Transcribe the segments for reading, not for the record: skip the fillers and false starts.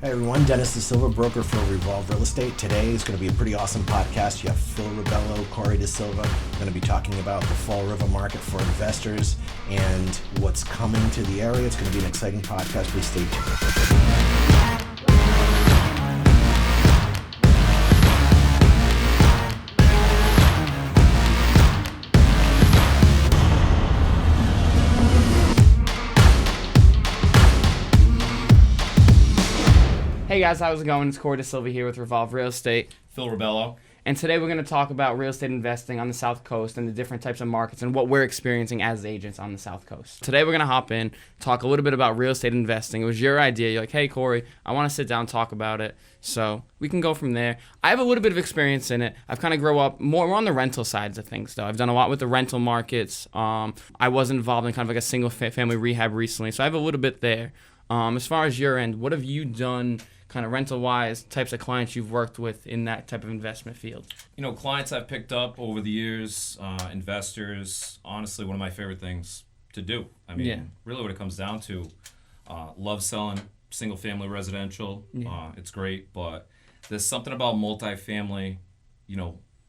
Hey everyone, Dennis Dasilva, broker for Revolv Real Estate. Today is going to be a pretty awesome podcast. You have Rebello Cory Dasilva. We're going to be talking about the Fall River market for investors and what's coming to the area. It's going to be an exciting podcast. Please stay tuned. Hey guys, how's it going? It's Cory Dasilva here with Revolv Real Estate. Phil Rebello. And today we're going to talk about real estate investing on the South Coast and the different types of markets and what we're experiencing as agents on the South Coast. Today we're going to hop in, talk a little bit about real estate investing. It was your idea. You're like, hey Cory, I want to sit down and talk about it. So we can go from there. I have a little bit of experience in it. I've kind of grown up more on the rental sides of things though. I've done a lot with the rental markets. I was involved in kind of like a single family rehab recently. So I have a little bit there. As far as your end, what have you done kind of rental-wise, types of clients you've worked with in that type of investment field? You know, clients I've picked up over the years, investors, honestly, one of my favorite things to do. I mean, really what it comes down to, love selling single-family residential. It's great, but there's something about multifamily,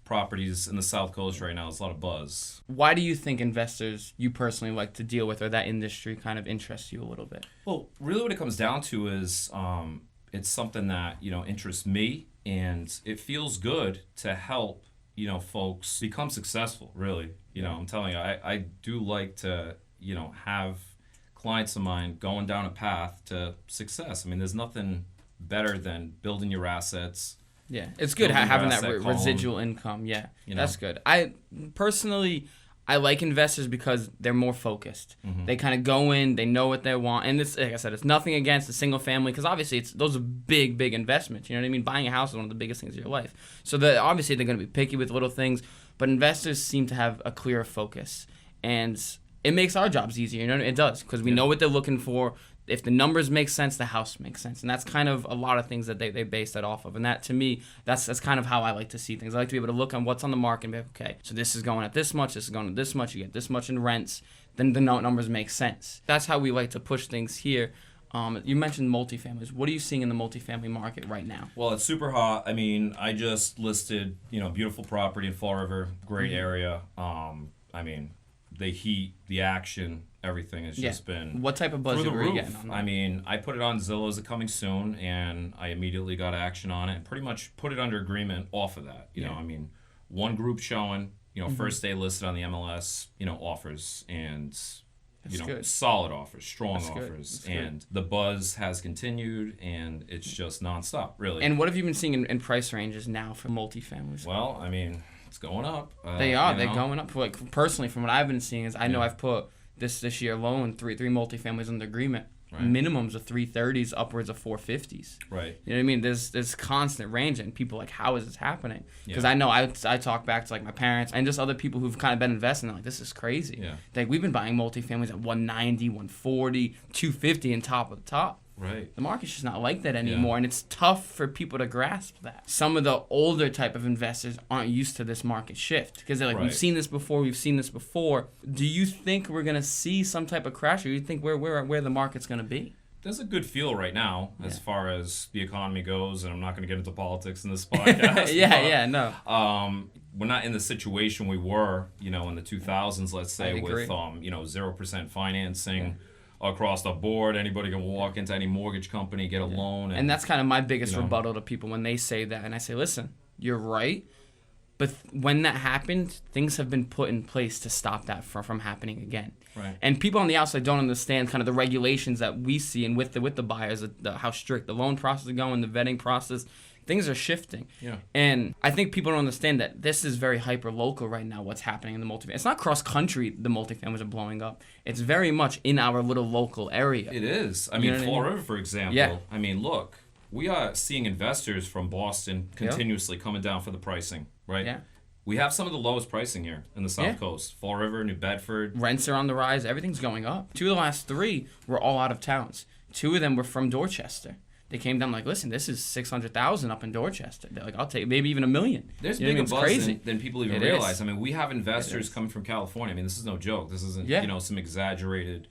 properties in the South Coast right now. There's a lot of buzz. Why do you think investors you personally like to deal with or that industry kind of interests you a little bit? Well, really what it comes down to is it's something that, interests me, and it feels good to help, folks become successful, really. I'm telling you, I do like to, have clients of mine going down a path to success. I mean, there's nothing better than building your assets. Yeah, it's good having that residual income. Yeah, that's good. I personally like investors because they're more focused. Mm-hmm. They kind of go in, they know what they want. And it's, like I said, it's nothing against the single family because obviously those are big investments. You know what I mean? Buying a house is one of the biggest things in your life. So obviously they're going to be picky with little things, but investors seem to have a clearer focus. And it makes our jobs easier. It does because we know what they're looking for. If the numbers make sense, the house makes sense. And that's kind of a lot of things that they base that off of. And that, to me, that's kind of how I like to see things. I like to be able to look on what's on the market and be like, okay, so this is going at this much, this is going at this much, you get this much in rents, then the numbers make sense. That's how we like to push things here. You mentioned multifamilies. What are you seeing in the multifamily market right now? Well, it's super hot. I mean, I just listed, beautiful property in Fall River, great area. I mean, the heat, the action, everything has just been what type of budget were you getting on that? I mean, I put it on Zillow as it coming soon, and I immediately got action on it and pretty much put it under agreement off of that. I mean, one group showing, first day listed on the MLS, offers and good. Solid offers, strong offers, and the buzz has continued, and it's just nonstop, really. And what have you been seeing in price ranges now for multifamilies? Well, I mean, it's going up. They're going up. Like personally, from what I've been seeing is I know I've put this year alone three multifamilies under agreement. Right. Minimums of 330s, upwards of 450s. Right. You know what I mean? There's constant range, and people are like, how is this happening? Because I know I talk back to like my parents and just other people who've kind of been investing. They're like, this is crazy. Yeah. Like we've been buying multifamilies at 190, 140, 250, and top of the top. Right. The market's just not like that anymore, and it's tough for people to grasp that. Some of the older type of investors aren't used to this market shift because they're like, we've seen this before. Do you think we're going to see some type of crash, or do you think where the market's going to be? There's a good feel right now as far as the economy goes, and I'm not going to get into politics in this podcast. No. We're not in the situation we were, in the 2000s, let's say, with 0% financing. Yeah. Across the board, anybody can walk into any mortgage company, get a loan. And that's kind of my biggest rebuttal to people when they say that. And I say, listen, you're right. But when that happened, things have been put in place to stop that from happening again. Right. And people on the outside don't understand kind of the regulations that we see and with the buyers, how strict the loan process is going, the vetting process. Things are shifting. Yeah. And I think people don't understand that this is very hyper-local right now, what's happening in the multifamily. It's not cross-country the multifamilies are blowing up. It's very much in our little local area. It is. I mean, Fall River, for example. Yeah. I mean, look, we are seeing investors from Boston continuously coming down for the pricing, right? Yeah. We have some of the lowest pricing here in the South Coast. Fall River, New Bedford. Rents are on the rise. Everything's going up. 2 of the last 3 were all out of towns. 2 of them were from Dorchester. They came down like, listen, this is $600,000 up in Dorchester. They're like, I'll take maybe even $1 million. There's bigger buzz than people even realize. I mean, we have investors coming from California. I mean, this is no joke. This isn't some exaggerated,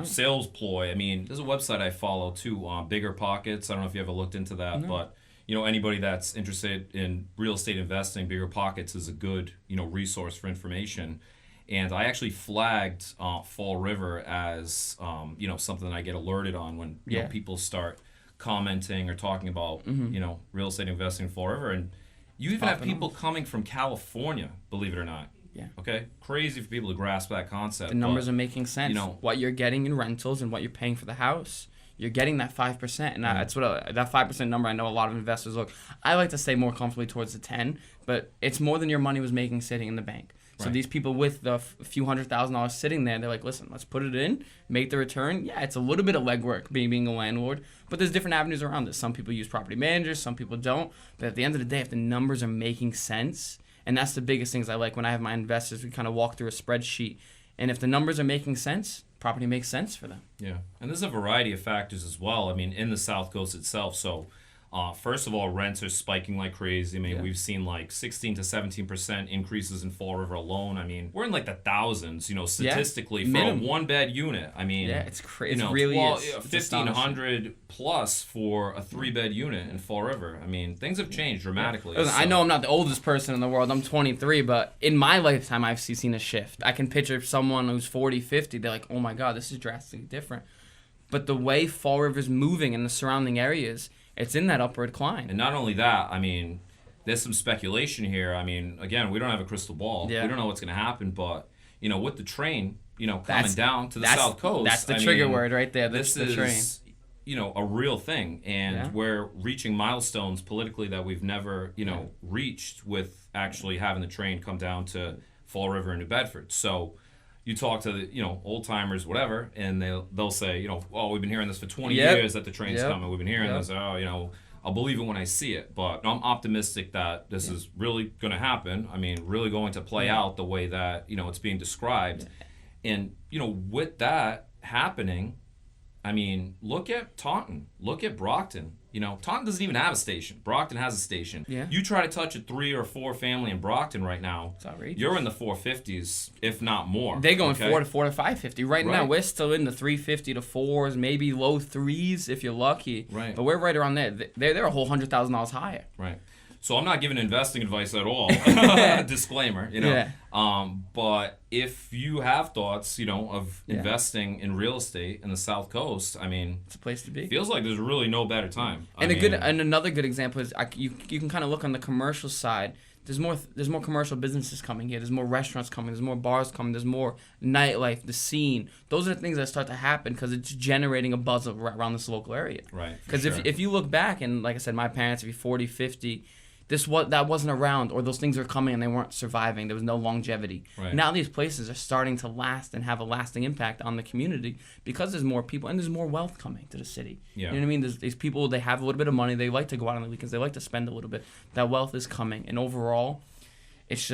sales ploy. I mean, there's a website I follow too, Bigger Pockets. I don't know if you ever looked into that, but anybody that's interested in real estate investing, Bigger Pockets is a good, resource for information. And I actually flagged Fall River as, something that I get alerted on when people start commenting or talking about, real estate investing in Fall River. And you even have people coming from California, believe it or not. Yeah. Okay. Crazy for people to grasp that concept. The numbers are making sense. What you're getting in rentals and what you're paying for the house, you're getting that 5%, and that's what that 5% number. I know a lot of investors look. I like to stay more comfortably towards the 10, but it's more than your money was making sitting in the bank. So these people with the few $100,000 sitting there, they're like, listen, let's put it in, make the return. Yeah, it's a little bit of legwork being a landlord, but there's different avenues around this. Some people use property managers, some people don't. But at the end of the day, if the numbers are making sense, and that's the biggest things I like when I have my investors, we kind of walk through a spreadsheet. And if the numbers are making sense, property makes sense for them. Yeah, and there's a variety of factors as well. I mean, in the South Coast itself, so first of all, rents are spiking like crazy. I mean, we've seen like 16 to 17% increases in Fall River alone. I mean, we're in like the thousands, statistically for a one-bed unit. I mean, it's crazy. It really is. $1,500 plus for a 3-bed unit in Fall River. I mean, things have changed dramatically. Listen, I know I'm not the oldest person in the world. I'm 23, but in my lifetime, I've seen a shift. I can picture someone who's 40, 50. They're like, oh my God, this is drastically different. But the way Fall River's moving in the surrounding areas, it's in that upward climb. And not only that, I mean, there's some speculation here. I mean, again, we don't have a crystal ball. Yeah. We don't know what's going to happen, but, with the train, coming down to the South Coast. That's the trigger word right there. This is, train. A real thing. And we're reaching milestones politically that we've never, reached with actually having the train come down to Fall River and New Bedford. So you talk to the, old timers, whatever, and they'll say, oh, we've been hearing this for 20 years that the train's coming. We've been hearing this. Oh, I'll believe it when I see it. But I'm optimistic that this is really going to happen. I mean, really going to play out the way that, it's being described. And, with that happening, I mean, look at Taunton. Look at Brockton. Taunton doesn't even have a station. Brockton has a station. Yeah. You try to touch a 3 or 4 family in Brockton right now, it's outrageous. You're in the 450s, if not more. They're going 4 to 550. Right now, we're still in the 350 to 4s, maybe low 3s if you're lucky. Right. But we're right around there. They're a whole $100,000 higher. Right. So I'm not giving investing advice at all. Disclaimer, Yeah. But if you have thoughts, of investing in real estate in the South Coast, I mean, it's a place to be. Feels like there's really no better time. And another good example is you can kind of look on the commercial side. There's more commercial businesses coming here. There's more restaurants coming. There's more bars coming. There's more nightlife, the scene. Those are the things that start to happen because it's generating a buzz around this local area. Right. Because if you look back, and like I said, my parents, if you're 40, 50, that wasn't around, or those things were coming and they weren't surviving. There was no longevity. Right. Now these places are starting to last and have a lasting impact on the community because there's more people and there's more wealth coming to the city. Yeah. You know what I mean? There's these people, they have a little bit of money. They like to go out on the weekends. They like to spend a little bit. That wealth is coming. And overall, it's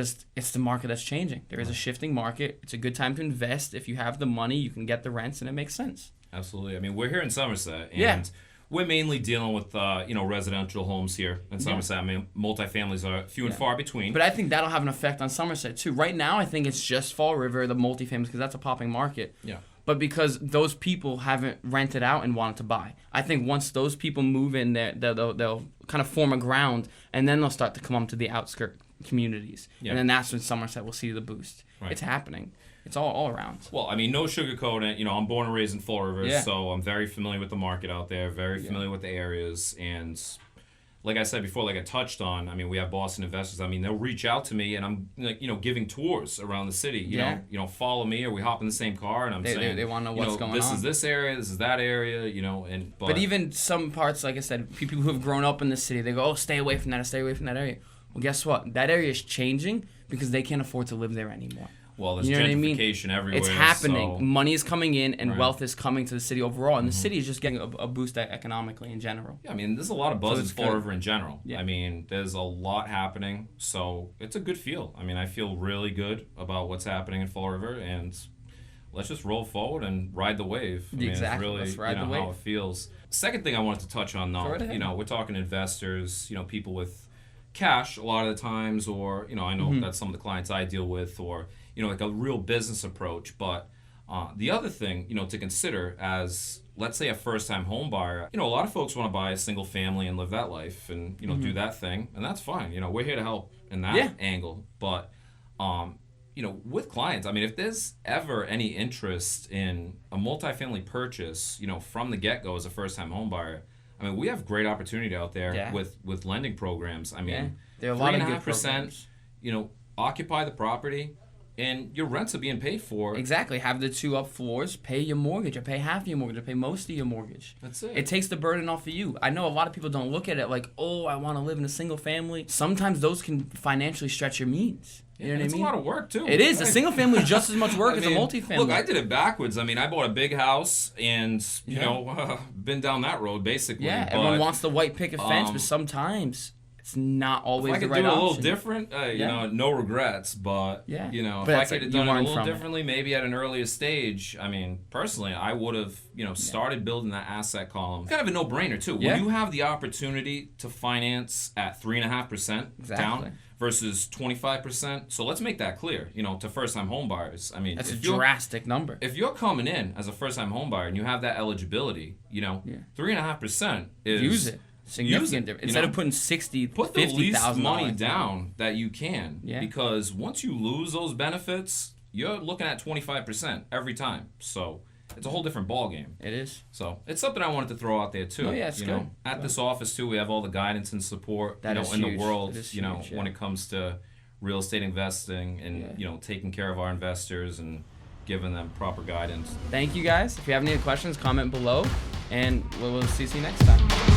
the market that's changing. There is a shifting market. It's a good time to invest. If you have the money, you can get the rents, and it makes sense. Absolutely. I mean, we're here in Somerset, and we're mainly dealing with residential homes here in Somerset. I mean, multifamilies are few and far between. But I think that'll have an effect on Somerset too. Right now, I think it's just Fall River, the multifamilies, because that's a popping market. Yeah. But because those people haven't rented out and wanted to buy, I think once those people move in, they'll kind of form a ground, and then they'll start to come up to the outskirt communities, and then that's when Somerset will see the boost. Right. It's happening. It's all around. Well, I mean, no sugarcoating it. I'm born and raised in Fall River, so I'm very familiar with the market out there, very familiar with the areas. And like I said before, like I touched on, I mean, we have Boston investors. I mean, they'll reach out to me, and I'm giving tours around the city. You know, follow me, or we hop in the same car, and I'm saying they want to know what's going on. This is this area, this is that area, But even some parts, like I said, people who have grown up in the city, they go, oh, stay away from that area. Well, guess what? That area is changing because they can't afford to live there anymore. Well, there's gentrification everywhere. It's happening. So. Money is coming in, and wealth is coming to the city overall. And the city is just getting a boost economically in general. Yeah, I mean, there's a lot of buzz in Fall River in general. Yeah. I mean, there's a lot happening. So it's a good feel. I mean, I feel really good about what's happening in Fall River. And let's just roll forward and ride the wave. I mean, exactly. It's really, let's ride the wave. How it feels. Second thing I wanted to touch on, though, we're talking investors, people with cash a lot of the times, or I know that's some of the clients I deal with, or like a real business approach. But The other thing, to consider as, let's say, a first-time home buyer, a lot of folks want to buy a single family and live that life and, do that thing, and that's fine. We're here to help in that angle. But, with clients, I mean, if there's ever any interest in a multifamily purchase, from the get-go as a first-time home buyer, I mean, we have great opportunity out there with lending programs. I mean, there are a lot of good programs. Occupy the property, and your rents are being paid for. Exactly. Have the 2 up floors, pay your mortgage, or pay half your mortgage, or pay most of your mortgage. That's it. It takes the burden off of you. I know a lot of people don't look at it like, oh, I want to live in a single family. Sometimes those can financially stretch your means. You know what I mean? It's a lot of work, too. It is. A single family is just as much work as a multifamily. Look, I did it backwards. I mean, I bought a big house and, been down that road, basically. Yeah, everyone wants the white picket fence, but sometimes it's not always the right option. If I could do it a little different, no regrets, but, if I could have done it a little differently, maybe at an earlier stage, I mean, personally, I would have, started building that asset column. It's kind of a no-brainer, too. When you have the opportunity to finance at 3.5% down versus 25%, so let's make that clear, to first-time home buyers. I mean, that's a drastic number. If you're coming in as a first-time home buyer and you have that eligibility, 3.5% is... Use it. Significant difference. Instead of putting put the least money down that you can, because once you lose those benefits, you're looking at 25% every time. So it's a whole different ball game. It is. So it's something I wanted to throw out there too. Oh yeah, it's good. At this office too, we have all the guidance and support in the world. When it comes to real estate investing and taking care of our investors and giving them proper guidance. Thank you guys. If you have any questions, comment below, and we'll see you next time.